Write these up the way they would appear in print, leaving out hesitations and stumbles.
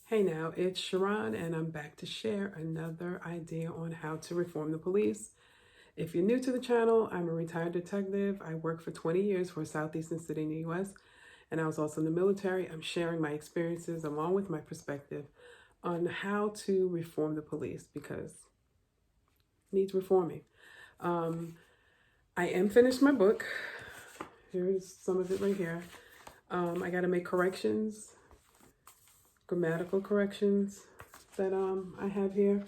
Hey now, it's Sharon, and I'm back to share another idea on how to reform the police. If you're new to the channel, I'm a retired detective. I worked for 20 years for a southeastern city in the US, and I was also in the military. I'm sharing my experiences along with my perspective on how to reform the police because it needs reforming. I am finished my book. Here's some of it right here. I got to make corrections, grammatical corrections that I have here.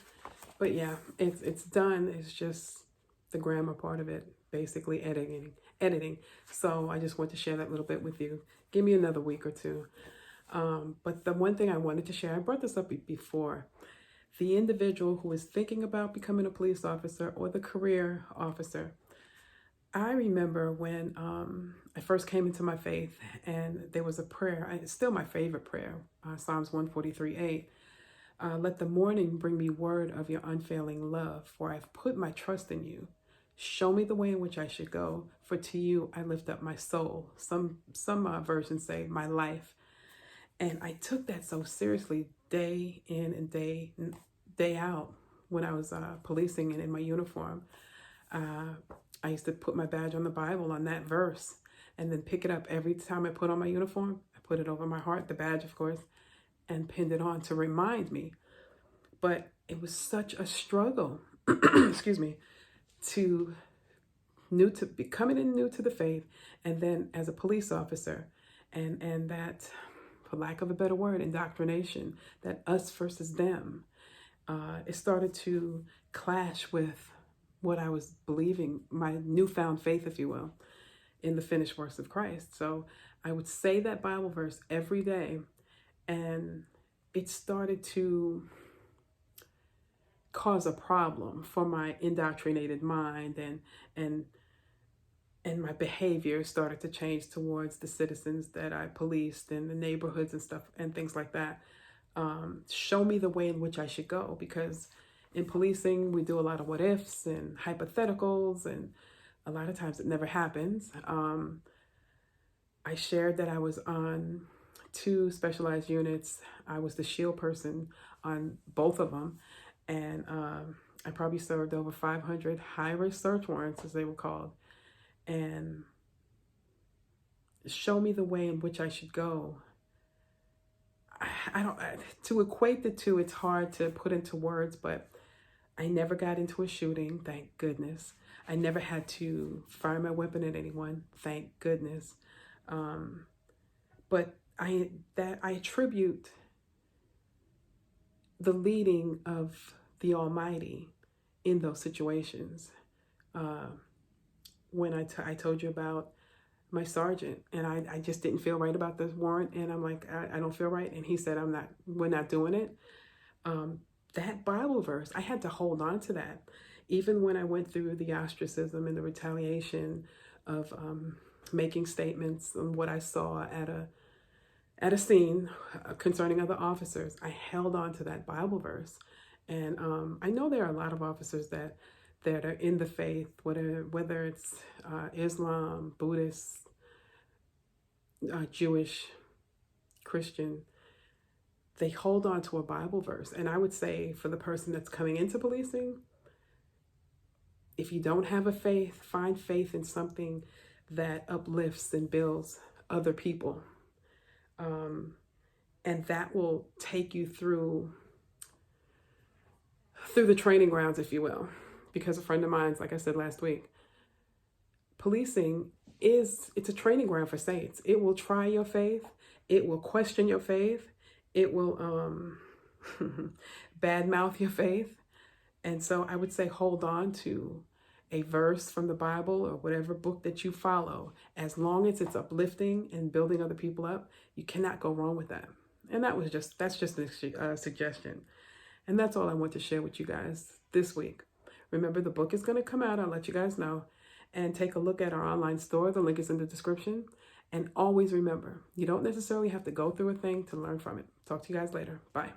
But yeah, it's done. It's just the grammar part of it, basically editing. So I just want to share that little bit with you. Give me another week or two. But the one thing I wanted to share, I brought this up before. The individual who is thinking about becoming a police officer or the career officer. I remember when I first came into my faith, and there was a prayer. It's still my favorite prayer, Psalms 143:8. Let the morning bring me word of your unfailing love, for I've put my trust in you. Show me the way in which I should go, for to you I lift up my soul. Some versions say my life. And I took that so seriously day in and day out when I was policing and in my uniform. I used to put my badge on the Bible on that verse and then pick it up every time I put on my uniform. I put it over my heart, the badge, of course, and pinned it on to remind me. But it was such a struggle, excuse me, to becoming new to the faith, and then as a police officer, and that, for lack of a better word, indoctrination, that us versus them. It started to clash with what I was believing, my newfound faith, if you will, in the finished works of Christ. So I would say that Bible verse every day, and it started to cause a problem for my indoctrinated mind, and my behavior started to change towards the citizens that I policed in the neighborhoods and stuff and things like that. Show me the way in which I should go, because in policing we do a lot of what ifs and hypotheticals, and a lot of times it never happens. I shared that I was on 2 specialized units. I was the shield person on both of them, and I probably served over 500 high-risk search warrants, as they were called. And show me the way in which I should go. I don't, to equate the two, it's hard to put into words, but I never got into a shooting, thank goodness. I never had to fire my weapon at anyone, thank goodness. But I attribute the leading of the Almighty in those situations. When I told you about my sergeant, and I just didn't feel right about this warrant, and I'm like, I don't feel right, and he said, we're not doing it. That Bible verse, I had to hold on to that, even when I went through the ostracism and the retaliation of making statements on what I saw at a scene concerning other officers. I held on to that Bible verse, and I know there are a lot of officers that are in the faith, whether it's Islam, Buddhist, Jewish, Christian. They hold on to a Bible verse. And I would say, for the person that's coming into policing, if you don't have a faith, find faith in something that uplifts and builds other people. And that will take you through the training grounds, if you will. Because a friend of mine's, like I said last week, policing it's a training ground for saints. It will try your faith. It will question your faith. It will badmouth your faith. And so I would say hold on to a verse from the Bible or whatever book that you follow. As long as it's uplifting and building other people up, you cannot go wrong with that. And that's just a suggestion. And that's all I want to share with you guys this week. Remember, the book is going to come out. I'll let you guys know. And take a look at our online store. The link is in the description. And always remember, you don't necessarily have to go through a thing to learn from it. Talk to you guys later. Bye.